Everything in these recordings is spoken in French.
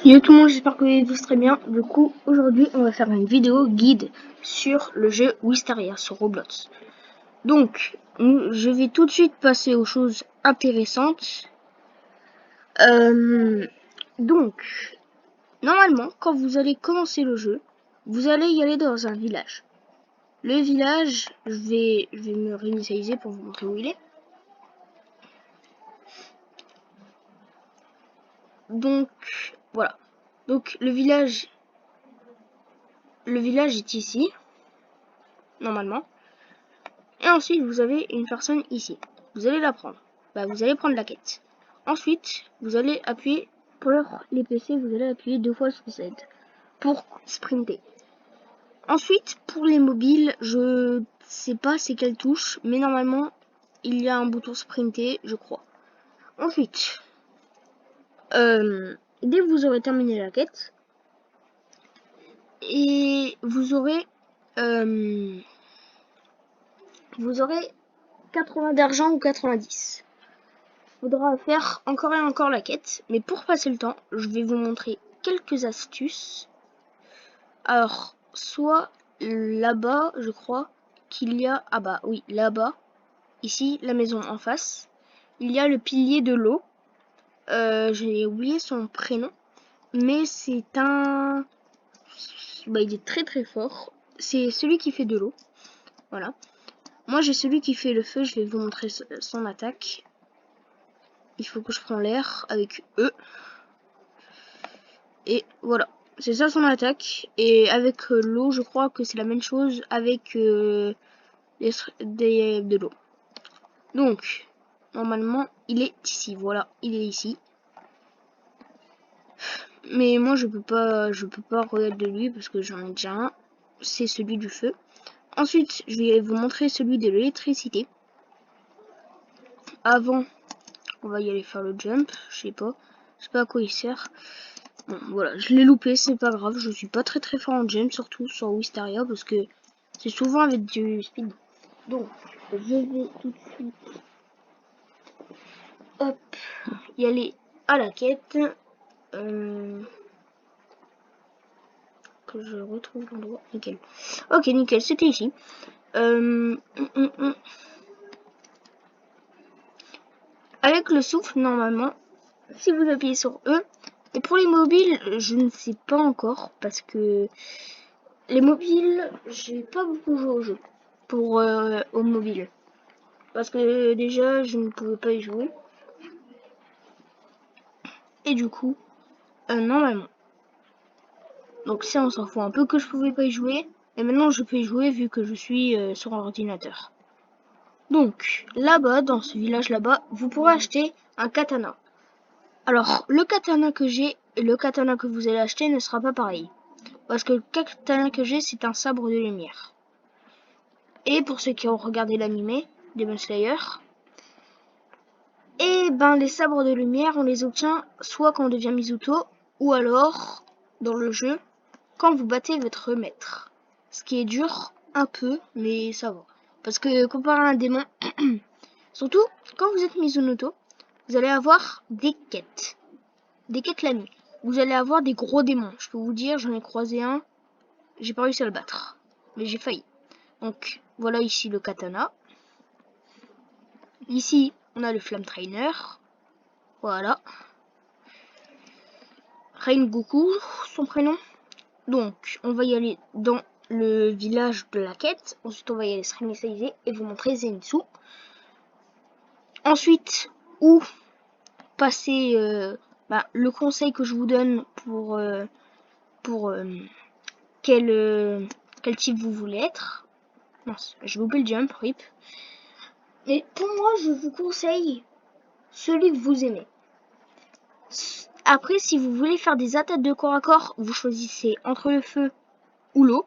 Yo tout le monde, j'espère que vous allez tous très bien. Du coup, aujourd'hui, on va faire une vidéo guide sur le jeu Wisteria sur Roblox. Donc, je vais tout de suite passer aux choses intéressantes. Donc, normalement, quand vous allez commencer le jeu, vous allez y aller dans un village. Le village, je vais me réinitialiser pour vous montrer où il est. Donc, voilà. Donc, le village est ici, normalement. Et ensuite, vous avez une personne ici. Vous allez la prendre. Vous allez prendre la quête. Ensuite, vous allez appuyer pour les PC, vous allez appuyer 2 fois sur Z pour sprinter. Ensuite, pour les mobiles, je sais pas c'est quelle touche, mais normalement, il y a un bouton sprinter, je crois. Ensuite, dès que vous aurez terminé la quête, et vous aurez 80 d'argent ou 90. Faudra faire encore et encore la quête, mais pour passer le temps, je vais vous montrer quelques astuces. Alors, soit là-bas, je crois qu'il y a... Ah bah oui, là-bas, ici, la maison en face, il y a le pilier de l'eau. J'ai oublié son prénom, mais c'est un... il est très très fort. C'est celui qui fait de l'eau. Voilà. Moi, j'ai celui qui fait le feu, je vais vous montrer son attaque. Il faut que je prenne l'air avec E. Et voilà. C'est ça son attaque. Et avec l'eau, je crois que c'est la même chose avec de l'eau. Donc, normalement, il est ici. Voilà, il est ici. Mais moi, je peux pas regarder de lui parce que j'en ai déjà un. C'est celui du feu. Ensuite, je vais vous montrer celui de l'électricité. Avant, on va y aller faire le jump. Je sais pas à quoi il sert. Bon, voilà, je l'ai loupé, c'est pas grave. Je suis pas très fort en jump, surtout sur Wisteria, parce que c'est souvent avec du speed. Donc, je vais tout de suite, hop, y aller à la quête. Que je retrouve l'endroit. Nickel. Ok, nickel, c'était ici. Avec le souffle, normalement, si vous appuyez sur E, et pour les mobiles, je ne sais pas encore, parce que les mobiles, j'ai pas beaucoup joué au jeu pour au mobile. Parce que déjà, je ne pouvais pas y jouer. Et du coup, normalement. Donc ça, on s'en fout un peu que je pouvais pas y jouer. Et maintenant, je peux y jouer vu que je suis sur l'ordinateur. Donc, là-bas, dans ce village là-bas, vous pourrez acheter un katana. Alors, le katana que j'ai et le katana que vous allez acheter ne sera pas pareil. Parce que le katana que j'ai, c'est un sabre de lumière. Et pour ceux qui ont regardé l'animé, Demon Slayer, et les sabres de lumière, on les obtient soit quand on devient Mizuto, ou alors, dans le jeu, quand vous battez votre maître. Ce qui est dur, un peu, mais ça va. Parce que comparé à un démon, surtout quand vous êtes Mizunoto, vous allez avoir des quêtes. Des quêtes la nuit. Vous allez avoir des gros démons. Je peux vous dire, j'en ai croisé un, j'ai pas réussi à le battre. Mais j'ai failli. Donc, voilà ici le katana. Ici, on a le Flame Trainer. Voilà. Rengoku, son prénom. Donc, on va y aller dans le village de la quête. Ensuite, on va y aller se réinitialiser et vous montrer Zenitsu. Ensuite, où passer le conseil que je vous donne pour quel type vous voulez être. Mince, j'ai loupé le jump, rip. Mais pour moi, je vous conseille celui que vous aimez. Après, si vous voulez faire des attaques de corps à corps, vous choisissez entre le feu ou l'eau,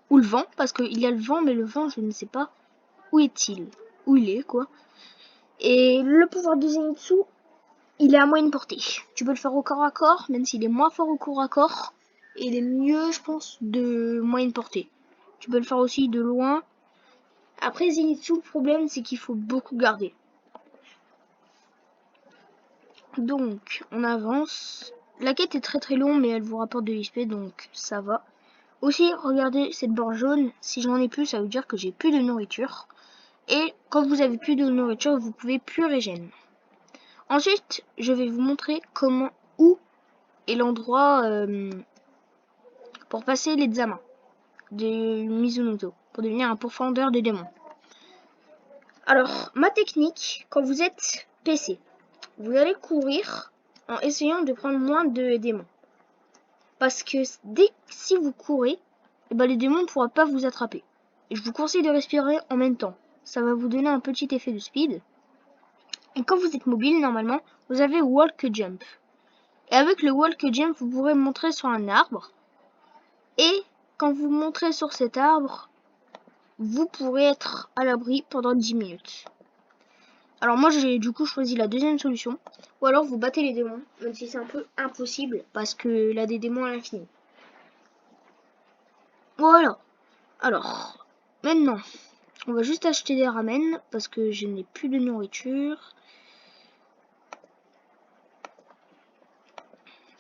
ou le vent, parce qu'il y a le vent, mais le vent, je ne sais pas où est-il, où il est, quoi. Et le pouvoir de Zenitsu, il est à moyenne portée. Tu peux le faire au corps à corps, même s'il est moins fort au corps à corps, et il est mieux, je pense, de moyenne portée. Tu peux le faire aussi de loin. Après, Zenitsu, le problème, c'est qu'il faut beaucoup garder. Donc, on avance. La quête est très longue, mais elle vous rapporte de l'XP, donc ça va. Aussi, regardez cette barre jaune. Si j'en ai plus, ça veut dire que j'ai plus de nourriture. Et quand vous avez plus de nourriture, vous pouvez plus régénérer. Ensuite, je vais vous montrer où est l'endroit pour passer l'examen de Mizunoto, pour devenir un pourfendeur de démons. Alors, ma technique, quand vous êtes PC, vous allez courir en essayant de prendre moins de démons. Parce que si vous courez, les démons ne pourront pas vous attraper. Et je vous conseille de respirer en même temps. Ça va vous donner un petit effet de speed. Et quand vous êtes mobile, normalement, vous avez Walk Jump. Et avec le Walk Jump, vous pourrez monter sur un arbre. Et quand vous monterez sur cet arbre, vous pourrez être à l'abri pendant 10 minutes. Alors moi, j'ai du coup choisi la deuxième solution. Ou alors vous battez les démons, même si c'est un peu impossible, parce que là, des démons à l'infini. Voilà. Alors, maintenant, on va juste acheter des ramen, parce que je n'ai plus de nourriture.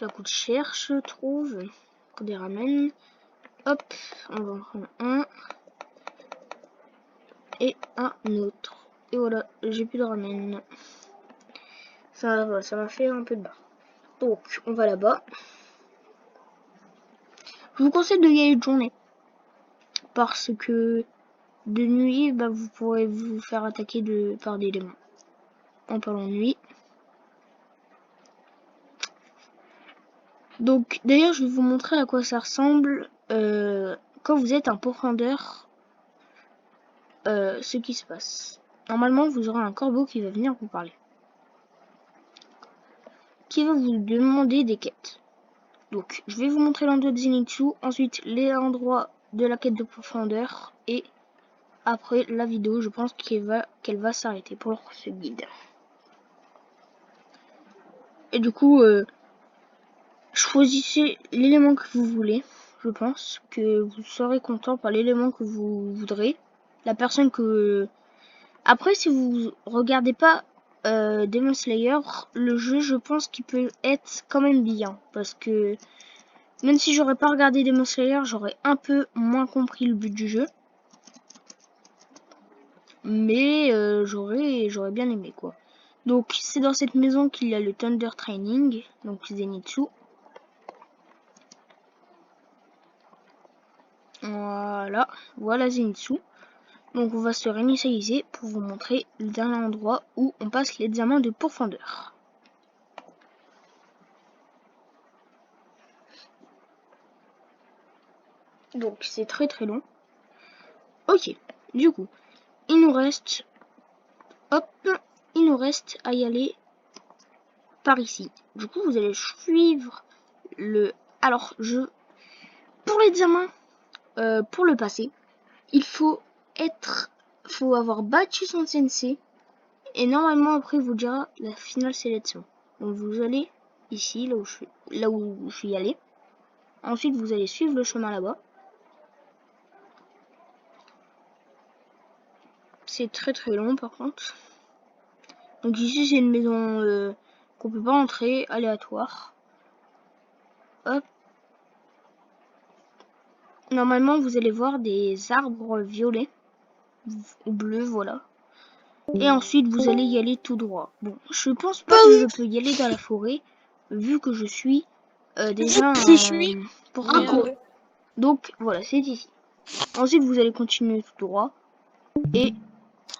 Ça coûte cher, je trouve. Des ramen. Hop, on va en prendre un. Et un autre. Et voilà, j'ai plus de ramen. Ça m'a fait un peu de barre. Donc, on va là-bas. Je vous conseille de y aller de journée. Parce que de nuit, vous pourrez vous faire attaquer par des démons. En parlant de nuit. Donc, d'ailleurs, je vais vous montrer à quoi ça ressemble quand vous êtes un pourfendeur. Ce qui se passe. Normalement, vous aurez un corbeau qui va venir vous parler. Qui va vous demander des quêtes. Donc, je vais vous montrer l'endroit de Zenitsu, ensuite les endroits de la quête de profondeur, et après la vidéo, je pense qu'elle va s'arrêter pour ce guide. Et du coup, choisissez l'élément que vous voulez. Je pense que vous serez content par l'élément que vous voudrez. La personne que... Après, si vous regardez pas Demon Slayer, le jeu, je pense qu'il peut être quand même bien. Parce que même si j'aurais pas regardé Demon Slayer, j'aurais un peu moins compris le but du jeu. Mais j'aurais bien aimé, quoi. Donc, c'est dans cette maison qu'il y a le Thunder Training, donc Zenitsu. Voilà Zenitsu. Donc, on va se réinitialiser pour vous montrer le dernier endroit où on passe l'examen de pourfendeur. Donc, c'est très long. Ok, du coup, il nous reste à y aller par ici. Du coup, vous allez suivre le... Alors, pour l'examen, pour le passer, il faut avoir battu son sensei. Et normalement, après, il vous dira la finale sélection. Donc, vous allez ici, là où je suis allé. Ensuite, vous allez suivre le chemin là-bas. C'est très long, par contre. Donc, ici, c'est une maison qu'on peut pas entrer, aléatoire. Hop. Normalement, vous allez voir des arbres violets ou bleus, voilà. Et ensuite, vous allez y aller tout droit. Bon, je pense pas que je peux y aller dans la forêt, vu que je suis déjà pour un coup. Donc, voilà, c'est ici. Ensuite, vous allez continuer tout droit. Et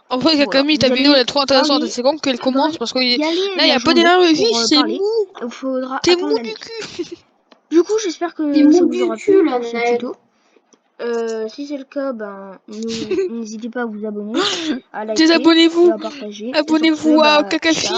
en vrai, Kakami, ta vidéo elle est trop intéressante. C'est quand qu'elle commence parce que là, il y a pas d'énergie, c'est mou. T'es mou du cul. Du coup, j'espère que ça vous aura plu ce tuto. Si c'est le cas, n'hésitez pas à vous abonner, à liker, Désabonnez-vous. et à partager. Abonnez-vous à Kakashi.